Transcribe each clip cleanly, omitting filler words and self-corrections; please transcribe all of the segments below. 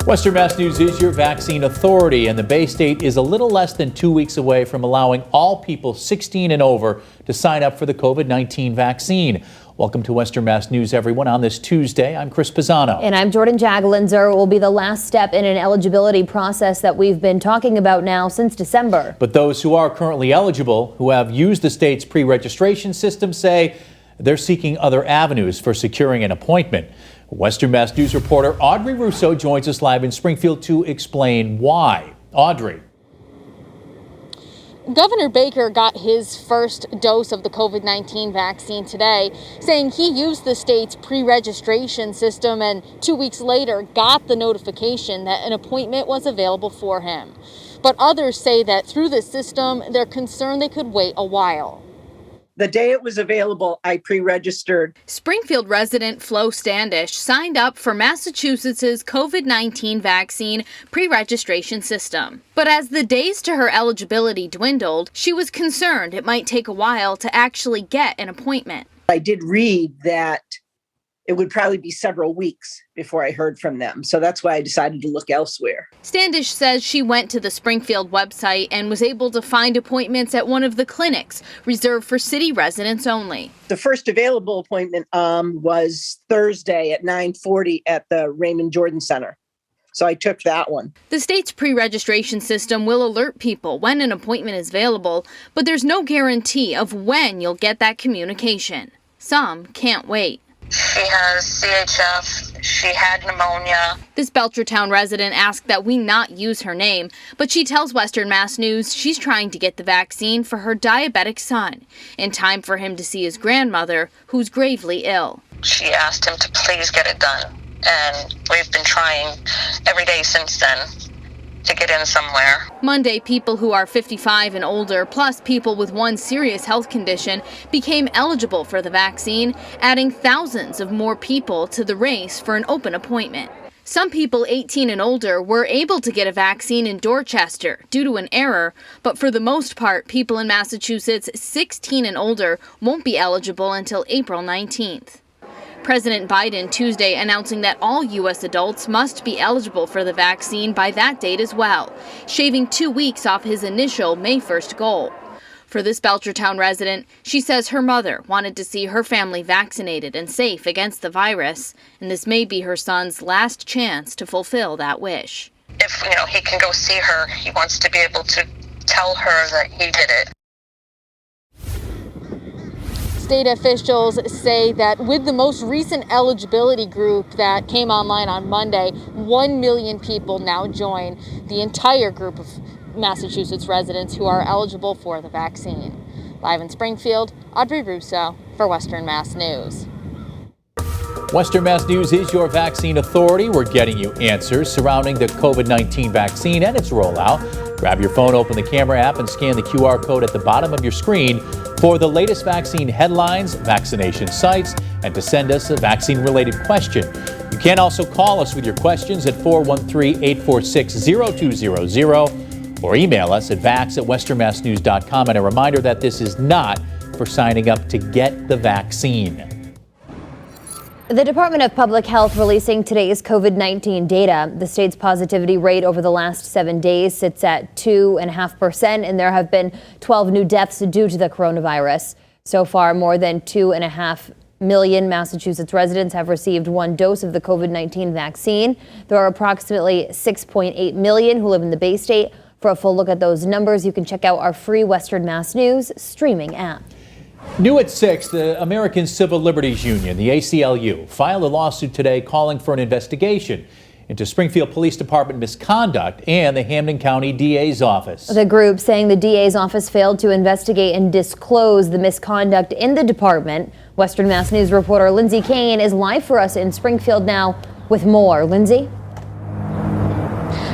Western Mass News is your vaccine authority, and the Bay State is a little less than 2 weeks away from allowing all people 16 and over to sign up for the COVID-19 vaccine. Welcome to Western Mass News, everyone. On this Tuesday, I'm Chris Pisano. And I'm Jordyn Jagolinzer. It will be the last step in an eligibility process that we've been talking about now since December. But those who are currently eligible, who have used the state's pre-registration system, say they're seeking other avenues for securing an appointment. Western Mass News reporter Audrey Russo joins us live in Springfield to explain why. Audrey. Governor Baker got his first dose of the COVID-19 vaccine today, saying he used the state's pre-registration system and 2 weeks later got the notification that an appointment was available for him. But others say that through the system, they're concerned they could wait a while. The day it was available, I pre-registered. Springfield resident Flo Standish signed up for Massachusetts' COVID-19 vaccine pre-registration system. But as the days to her eligibility dwindled, she was concerned it might take a while to actually get an appointment. I did read that it would probably be several weeks before I heard from them. So that's why I decided to look elsewhere. Standish says she went to the Springfield website and was able to find appointments at one of the clinics reserved for city residents only. The first available appointment was Thursday at 9:40 at the Raymond Jordan Center. So I took that one. The state's pre-registration system will alert people when an appointment is available, but there's no guarantee of when you'll get that communication. Some can't wait. She has CHF, she had pneumonia. This Belchertown resident asked that we not use her name, but she tells Western Mass News she's trying to get the vaccine for her diabetic son in time for him to see his grandmother, who's gravely ill. She asked him to please get it done, and we've been trying every day since then to get in somewhere. Monday, people who are 55 and older, plus people with one serious health condition, became eligible for the vaccine, adding thousands of more people to the race for an open appointment. Some people 18 and older were able to get a vaccine in Dorchester due to an error, but for the most part, people in Massachusetts 16 and older won't be eligible until April 19th. President Biden Tuesday announcing that all U.S. adults must be eligible for the vaccine by that date as well, shaving 2 weeks off his initial May 1st goal. For this Belchertown resident, she says her mother wanted to see her family vaccinated and safe against the virus, and this may be her son's last chance to fulfill that wish. If, he can go see her, he wants to be able to tell her that he did it. State officials say that with the most recent eligibility group that came online on Monday, 1 million people now join the entire group of Massachusetts residents who are eligible for the vaccine. Live in Springfield, Audrey Russo for Western Mass News. Western Mass News is your vaccine authority. We're getting you answers surrounding the COVID-19 vaccine and its rollout. Grab your phone, open the camera app, and scan the QR code at the bottom of your screen for the latest vaccine headlines, vaccination sites, and to send us a vaccine-related question. You can also call us with your questions at 413-846-0200 or email us at vax@westernmassnews.com. And a reminder that this is not for signing up to get the vaccine. The Department of Public Health releasing today's COVID-19 data. The state's positivity rate over the last 7 days sits at 2.5%, and there have been 12 new deaths due to the coronavirus. So far, more than 2.5 million Massachusetts residents have received one dose of the COVID-19 vaccine. There are approximately 6.8 million who live in the Bay State. For a full look at those numbers, you can check out our free Western Mass News streaming app. New at 6, the American Civil Liberties Union, the ACLU, filed a lawsuit today calling for an investigation into Springfield Police Department misconduct and the Hampden County DA's office. The group saying the DA's office failed to investigate and disclose the misconduct in the department. Western Mass News reporter Lindsay Kane is live for us in Springfield now with more. Lindsay?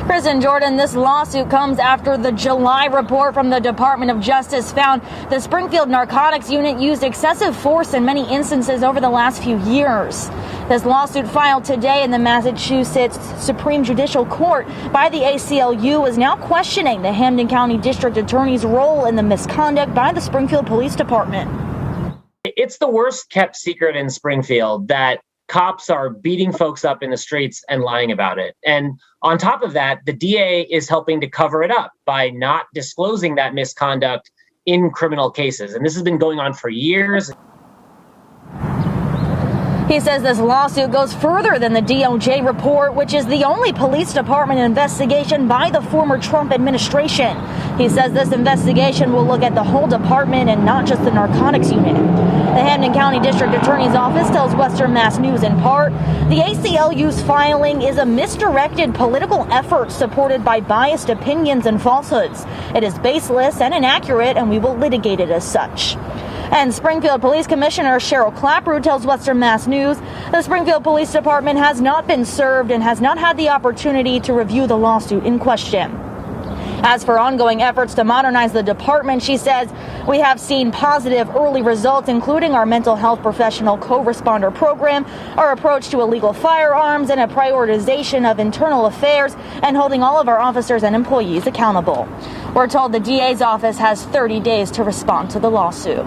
Chris and Jordyn, this lawsuit comes after the July report from the Department of Justice found the Springfield Narcotics Unit used excessive force in many instances over the last few years. This lawsuit filed today in the Massachusetts Supreme Judicial Court by the ACLU is now questioning the Hampden County District Attorney's role in the misconduct by the Springfield Police Department. It's the worst kept secret in Springfield that cops are beating folks up in the streets and lying about it. And on top of that, the DA is helping to cover it up by not disclosing that misconduct in criminal cases. And this has been going on for years. He says this lawsuit goes further than the DOJ report, which is the only police department investigation by the former Trump administration. He says this investigation will look at the whole department and not just the narcotics unit. The Hampden County District Attorney's Office tells Western Mass News in part, the ACLU's filing is a misdirected political effort supported by biased opinions and falsehoods. It is baseless and inaccurate, and we will litigate it as such. And Springfield Police Commissioner Cheryl Clapprood tells Western Mass News the Springfield Police Department has not been served and has not had the opportunity to review the lawsuit in question. As for ongoing efforts to modernize the department, she says, we have seen positive early results, including our mental health professional co-responder program, our approach to illegal firearms, and a prioritization of internal affairs and holding all of our officers and employees accountable. We're told the DA's office has 30 days to respond to the lawsuit.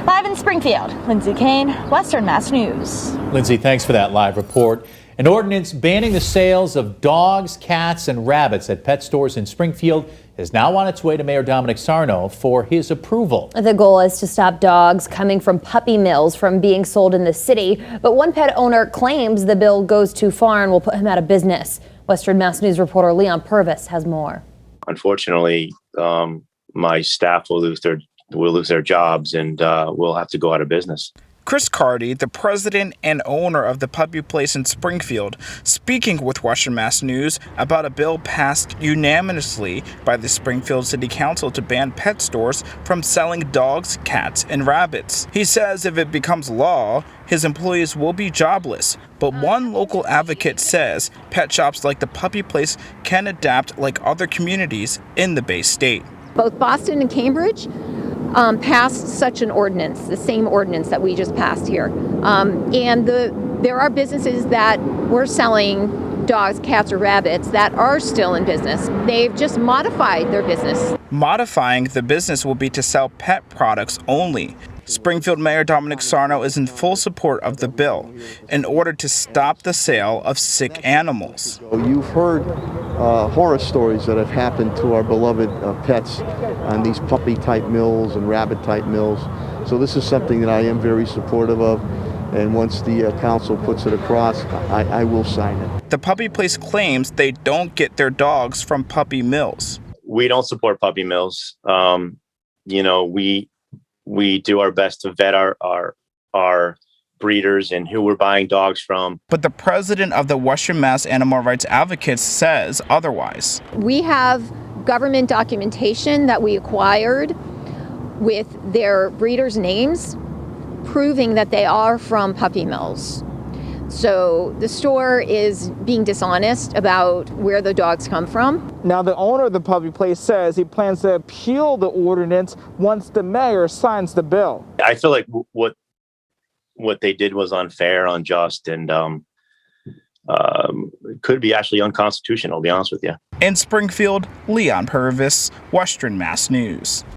Live in Springfield, Lindsay Kane, Western Mass News. Lindsay, thanks for that live report. An ordinance banning the sales of dogs, cats, and rabbits at pet stores in Springfield is now on its way to Mayor Dominic Sarno for his approval. The goal is to stop dogs coming from puppy mills from being sold in the city, but one pet owner claims the bill goes too far and will put him out of business. Western Mass News reporter Leon Purvis has more. Unfortunately, my staff will lose their jobs and we'll have to go out of business. Chris Carty, the president and owner of the puppy place in Springfield, speaking with Western Mass News about a bill passed unanimously by the Springfield City Council to ban pet stores from selling dogs, cats, and rabbits. He says if it becomes law, his employees will be jobless. But one local advocate says pet shops like the puppy place can adapt like other communities in the Bay State. Both Boston and Cambridge passed such an ordinance, the same ordinance that we just passed here. And there are businesses that were selling dogs, cats, or rabbits that are still in business. They've just modified their business. Modifying the business will be to sell pet products only. Springfield Mayor Dominic Sarno is in full support of the bill in order to stop the sale of sick animals. You've heard horror stories that have happened to our beloved pets on these puppy-type mills and rabbit-type mills. So this is something that I am very supportive of. And once the council puts it across, I will sign it. The puppy place claims they don't get their dogs from puppy mills. We don't support puppy mills. We do our best to vet our breeders and who we're buying dogs from. But the president of the Western Mass Animal Rights Advocates says otherwise. We have government documentation that we acquired with their breeders' names, proving that they are from puppy mills. So the store is being dishonest about where the dogs come from. Now, the owner of the puppy place says he plans to appeal the ordinance once the mayor signs the bill. I feel like what they did was unfair, unjust, and could be actually unconstitutional, to be honest with you. In Springfield, Leon Purvis, Western Mass News.